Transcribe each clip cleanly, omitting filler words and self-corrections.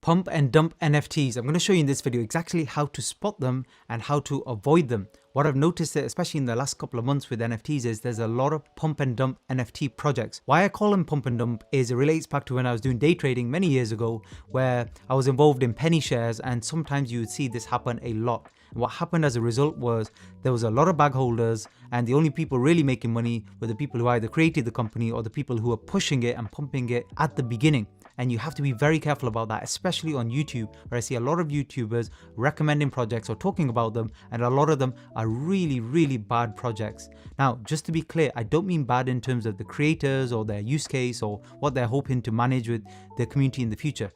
Pump and dump NFTs. I'm going to show you in this video exactly how to spot them and how to avoid them. What I've noticed, especially in the last couple of months with NFTs, is there's a lot of pump and dump NFT projects. Why I call them pump and dump is it relates back to when I was doing day trading many years ago, where I was involved in penny shares, and sometimes you would see this happen a lot. And what happened as a result was there was a lot of bag holders, and the only people really making money were the people who either created the company or the people who were pushing it and pumping it at the beginning. And you have to be very careful about that, especially on YouTube, where I see a lot of YouTubers recommending projects or talking about them, and a lot of them are really bad projects. Now, just to be clear, I don't mean bad in terms of the creators or their use case or what they're hoping to manage with their community in the future.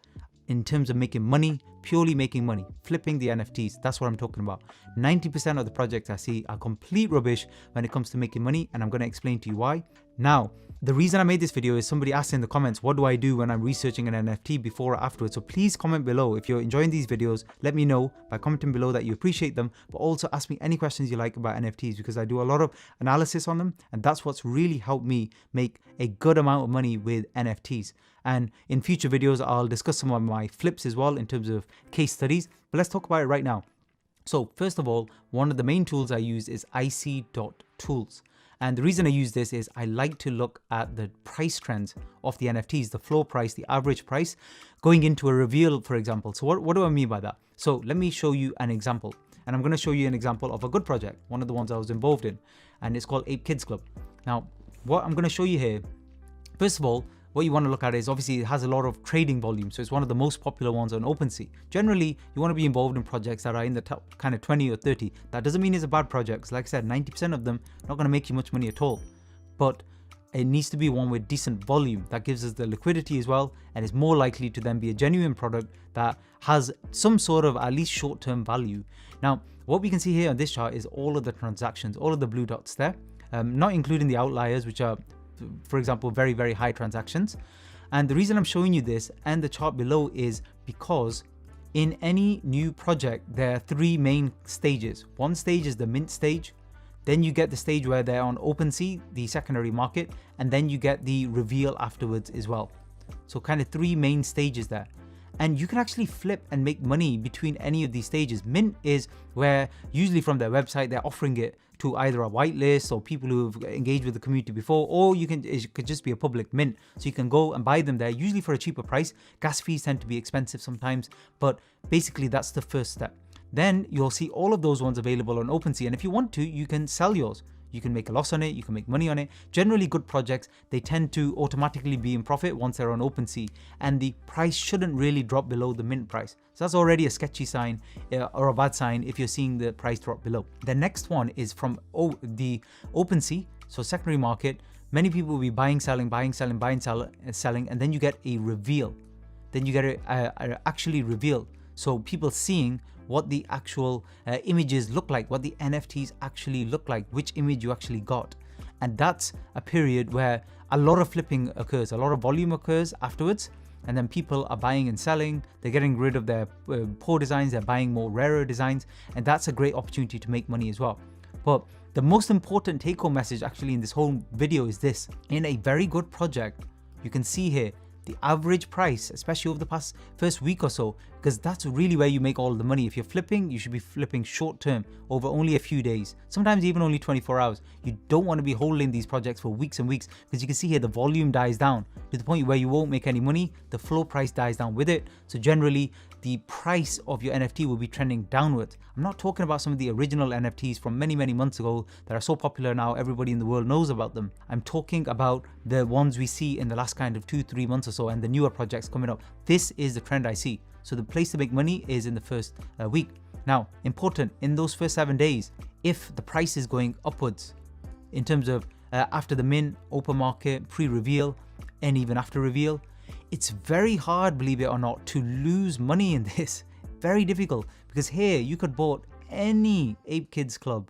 In terms of making money, purely making money, flipping the NFTs, that's what I'm talking about. 90% of the projects I see are complete rubbish when it comes to making money, and I'm going to explain to you why. Now, the reason I made this video is somebody asked in the comments, what do I do when I'm researching an NFT before or afterwards? So please comment below. If you're enjoying these videos, let me know by commenting below that you appreciate them, but also ask me any questions you like about NFTs, because I do a lot of analysis on them, and that's what's really helped me make a good amount of money with NFTs. And in future videos, I'll discuss some of my flips as well in terms of case studies, but let's talk about it right now. So first of all, one of the main tools I use is ic.tools. And the reason I use this is I like to look at the price trends of the NFTs, the floor price, the average price, going into a reveal, for example. So what do I mean by that? So let me show you an example. And I'm going to show you an example of a good project, one of the ones I was involved in, and it's called Ape Kids Club. Now, what I'm going to show you here, first of all, what you want to look at is obviously it has a lot of trading volume. So it's one of the most popular ones on OpenSea. Generally, you want to be involved in projects that are in the top kind of 20 or 30. That doesn't mean it's a bad project. 'Cause like I said, 90% of them not going to make you much money at all. But it needs to be one with decent volume that gives us the liquidity as well, and is more likely to then be a genuine product that has some sort of at least short-term value. Now, what we can see here on this chart is all of the transactions, all of the blue dots there, not including the outliers, which are, for example, very high transactions. And the reason I'm showing you this and the chart below is because in any new project, there are three main stages. One stage is the mint stage. Then you get the stage where they're on OpenSea, the secondary market, and then you get the reveal afterwards as well. So kind of three main stages there. And you can actually flip and make money between any of these stages. Mint is where usually from their website, they're offering it to either a whitelist or people who've engaged with the community before, or it could just be a public mint. So you can go and buy them there, usually for a cheaper price. Gas fees tend to be expensive sometimes, but basically that's the first step. Then you'll see all of those ones available on OpenSea. And if you want to, you can sell yours. You can make a loss on it, you can make money on it. Generally good projects, they tend to automatically be in profit once they're on OpenSea, and the price shouldn't really drop below the mint price. So that's already a sketchy sign or a bad sign if you're seeing the price drop below. The next one is from the OpenSea, so secondary market. Many people will be buying, selling, selling, and then you get a reveal. Then you get a actually reveal. So people seeing what the actual images look like, what the NFTs actually look like, which image you actually got. And that's a period where a lot of flipping occurs, a lot of volume occurs afterwards, and then people are buying and selling, they're getting rid of their poor designs, they're buying more rarer designs, and that's a great opportunity to make money as well. But the most important take-home message actually in this whole video is this: in a very good project, you can see here, the average price, especially over the first week or so, because that's really where you make all the money. If you're flipping, you should be flipping short term over only a few days, sometimes even only 24 hours. You don't want to be holding these projects for weeks and weeks, because you can see here the volume dies down to the point where you won't make any money. The floor price dies down with it. So generally the price of your NFT will be trending downwards. I'm not talking about some of the original NFTs from many months ago that are so popular now everybody in the world knows about them. I'm talking about the ones we see in the last kind of 2-3 months or so, and the newer projects coming up. This is the trend I see. So the place to make money is in the first week. Now, important, in those first 7 days, if the price is going upwards in terms of after the mint, open market, pre-reveal, and even after reveal, it's very hard, believe it or not, to lose money in this. Very difficult, because here you could bought any Ape Kids Club,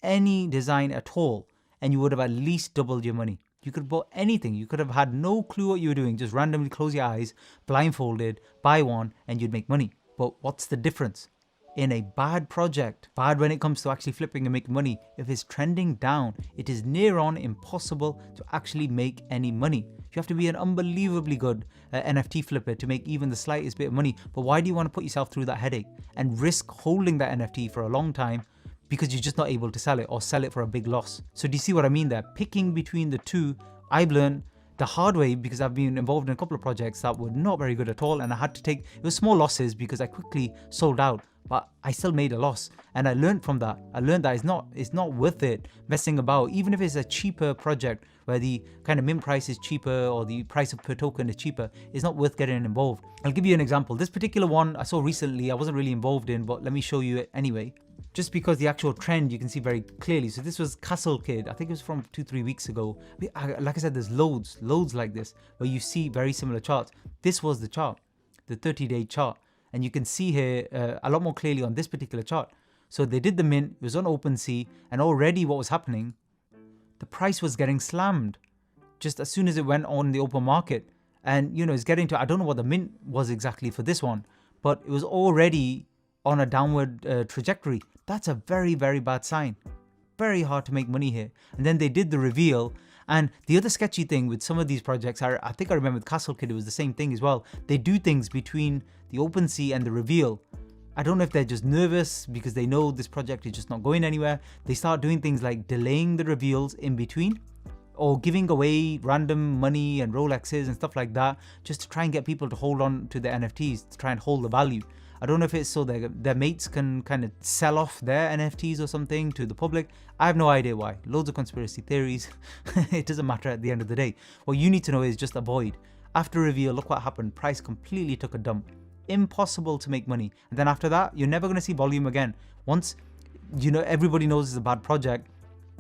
any design at all, and you would have at least doubled your money. You could have bought anything. You could have had no clue what you were doing, just randomly close your eyes, blindfolded, buy one, and you'd make money. But what's the difference? in a bad project, bad when it comes to actually flipping and making money, if it's trending down, it is near on impossible to actually make any money. You have to be an unbelievably good NFT flipper to make even the slightest bit of money. But why do you want to put yourself through that headache and risk holding that NFT for a long time because you're just not able to sell it or sell it for a big loss? So do you see what I mean there? Picking between the two, I've learned the hard way because I've been involved in a couple of projects that were not very good at all, and I had to take, it was small losses because I quickly sold out, but I still made a loss. And I learned from that. I learned that it's not worth it messing about, even if it's a cheaper project where the kind of mint price is cheaper or the price of per token is cheaper. It's not worth getting involved. I'll give you an example. This particular one I saw recently, I wasn't really involved in, but let me show you it anyway. Just because the actual trend you can see very clearly. So this was Castle Kid. I think it was from 2-3 weeks ago. Like I said, there's loads like this where you see very similar charts. This was the chart, the 30-day chart. And you can see here a lot more clearly on this particular chart. So they did the mint, it was on OpenSea, and already what was happening, the price was getting slammed just as soon as it went on the open market. And you know, it's getting to, I don't know what the mint was exactly for this one, but it was already on a downward trajectory. That's a very, very bad sign. Very hard to make money here. And then they did the reveal. And the other sketchy thing with some of these projects, I think I remember with Castle Kid, it was the same thing as well. They do things between the OpenSea and the reveal. I don't know if they're just nervous because they know this project is just not going anywhere. They start doing things like delaying the reveals in between, or giving away random money and Rolexes and stuff like that, just to try and get people to hold on to their NFTs, to try and hold the value. I don't know if it's so their mates can kind of sell off their NFTs or something to the public. I have no idea why. Loads of conspiracy theories. It doesn't matter at the end of the day. What you need to know is just avoid. After reveal, look what happened. Price completely took a dump. Impossible to make money. And then after that, you're never going to see volume again. Once, you know, everybody knows it's a bad project,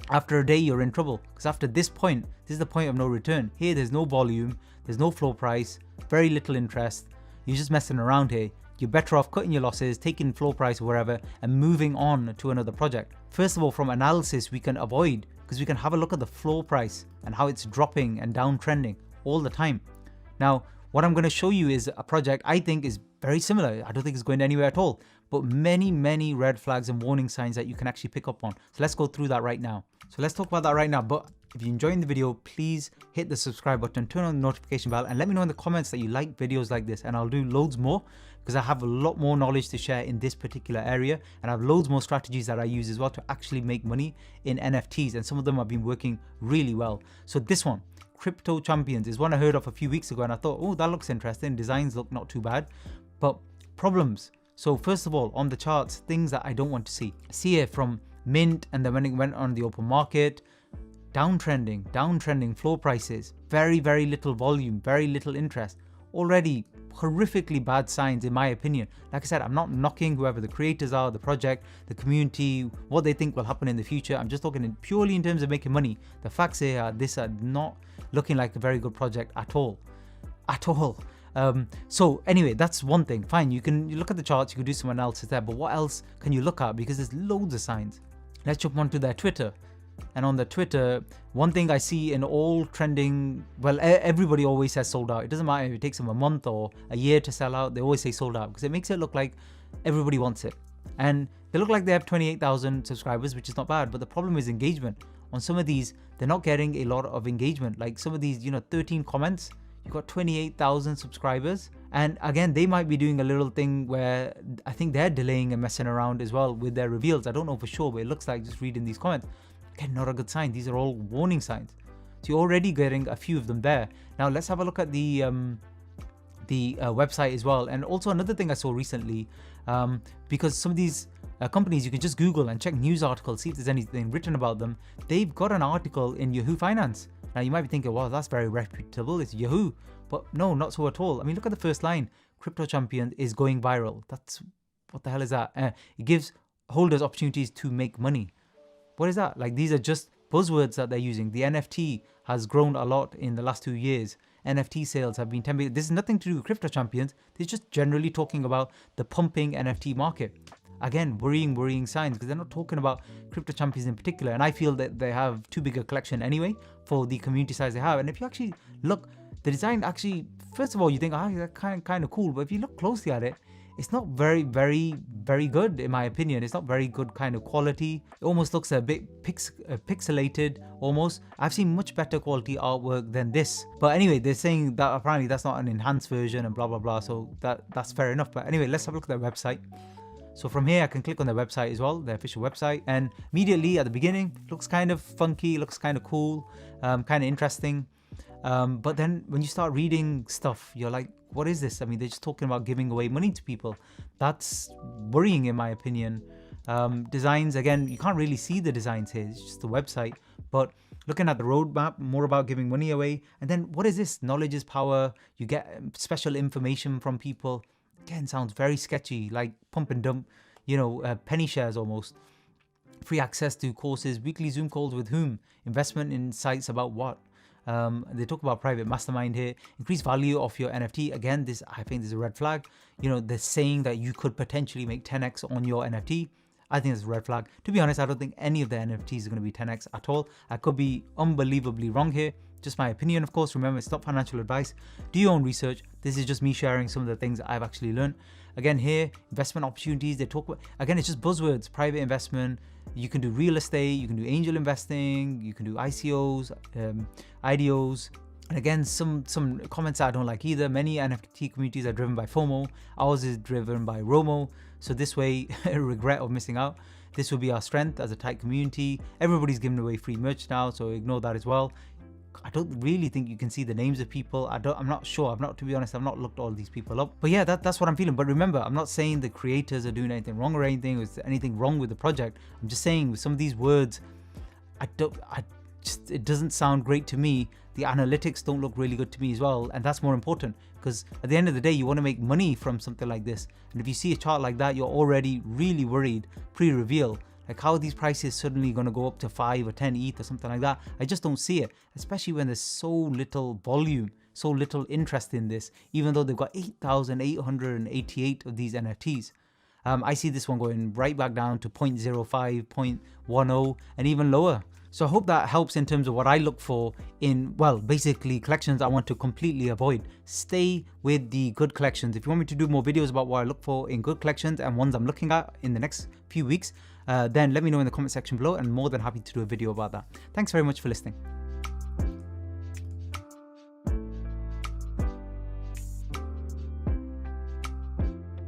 after a day, you're in trouble. Because after this point, this is the point of no return. Here, there's no volume. There's no floor price. Very little interest. You're just messing around here. You're better off cutting your losses, taking floor price or wherever, and moving on to another project. First of all, from analysis, we can avoid, because we can have a look at the floor price and how it's dropping and downtrending all the time. Now, what I'm going to show you is a project I think is very similar. I don't think it's going anywhere at all, but many red flags and warning signs that you can actually pick up on. So let's go through that right now. So let's talk about that right now. But if you're enjoying the video, please hit the subscribe button, turn on the notification bell, and let me know in the comments that you like videos like this, and I'll do loads more, because I have a lot more knowledge to share in this particular area, and I have loads more strategies that I use as well to actually make money in NFTs, and some of them have been working really well. So this one, Crypto Champions, is one I heard of a few weeks ago, and I thought, oh, that looks interesting. Designs look not too bad, but problems. So first of all, on the charts, things that I don't want to see. See here from mint, and then when it went on the open market, downtrending floor prices, very little volume, very little interest. Already horrifically bad signs in my opinion. Like I said, I'm not knocking whoever the creators are, the project, the community, what they think will happen in the future. I'm just talking purely in terms of making money. The facts here are this are not looking like a very good project at all. So anyway, that's one thing. Fine, you look at the charts, you can do some analysis there, but what else can you look at? Because there's loads of signs. Let's jump onto their Twitter. And on the Twitter, one thing I see in all trending, well, everybody always says sold out. It doesn't matter if it takes them a month or a year to sell out, they always say sold out, because it makes it look like everybody wants it. And they look like they have 28,000 subscribers, which is not bad, but the problem is engagement. On some of these, they're not getting a lot of engagement. Like some of these, 13 comments, you've got 28,000 subscribers. And again, they might be doing a little thing where I think they're delaying and messing around as well with their reveals. I don't know for sure, but it looks like, just reading these comments, again, not a good sign. These are all warning signs. So you're already getting a few of them there. Now let's have a look at the website as well. And also another thing I saw recently, because some of these companies, you can just Google and check news articles, see if there's anything written about them. They've got an article in Yahoo Finance. Now you might be thinking, wow, that's very reputable. It's Yahoo. But no, not so at all. I mean, look at the first line. Crypto Champion is going viral. That's, what the hell is that? It gives holders opportunities to make money. What is that? Like, these are just buzzwords that they're using. The NFT has grown a lot in the last 2 years. NFT sales have been 10 billion. This is nothing to do with Crypto Champions. They're just generally talking about the pumping NFT market. Again, worrying signs, because they're not talking about Crypto Champions in particular. And I feel that they have too big a collection anyway for the community size they have. And if you actually look, the design actually, first of all, you think, that's kind of cool. But if you look closely at it, it's not very good in my opinion. It's not very good kind of quality. It almost looks a bit pixelated almost. I've seen much better quality artwork than this. But anyway, they're saying that apparently that's not an enhanced version and blah blah blah, so that's fair enough. But anyway, let's have a look at their website. So from here I can click on their website as well, their official website, and immediately at the beginning looks kind of funky, looks kind of cool, kind of interesting. But then when you start reading stuff, you're like, what is this? I mean, they're just talking about giving away money to people. That's worrying in my opinion. Designs, again, you can't really see the designs here, it's just the website. But looking at the roadmap, more about giving money away. And then what is this? Knowledge is power. You get special information from people. Again, sounds very sketchy, like pump and dump, you know, penny shares almost. Free access to courses, weekly Zoom calls with whom? Investment insights about what? They talk about private mastermind here. Increased value of your NFT. Again, this, I think this is a red flag. You know, they're saying that you could potentially make 10x on your NFT. I think it's a red flag. To be honest, I don't think any of the NFTs are going to be 10x at all. I could be unbelievably wrong here. Just my opinion, of course. Remember, it's not financial advice. Do your own research. This is just me sharing some of the things I've actually learned. Again, here, investment opportunities. They talk about, again, it's just buzzwords. Private investment. You can do real estate. You can do angel investing. You can do ICOs, IDOs. And again, some comments I don't like either. Many NFT communities are driven by FOMO. Ours is driven by ROMO. So this way, regret of missing out. This will be our strength as a tight community. Everybody's giving away free merch now, so ignore that as well. I don't really think you can see the names of people. I'm not sure. To be honest, I've not looked all these people up. But yeah, that's what I'm feeling. But remember, I'm not saying the creators are doing anything wrong or anything. Is anything wrong with the project? I'm just saying with some of these words, it doesn't sound great to me. The analytics don't look really good to me as well. And that's more important, because at the end of the day, you want to make money from something like this. And if you see a chart like that, you're already really worried pre-reveal. Like, how are these prices suddenly going to go up to 5 or 10 ETH or something like that? I just don't see it, especially when there's so little volume, so little interest in this, even though they've got 8,888 of these NFTs. I see this one going right back down to 0.05, 0.10, and even lower. So I hope that helps in terms of what I look for in, well, basically collections I want to completely avoid. Stay with the good collections. If you want me to do more videos about what I look for in good collections and ones I'm looking at in the next few weeks, then let me know in the comment section below, and I'm more than happy to do a video about that. Thanks very much for listening.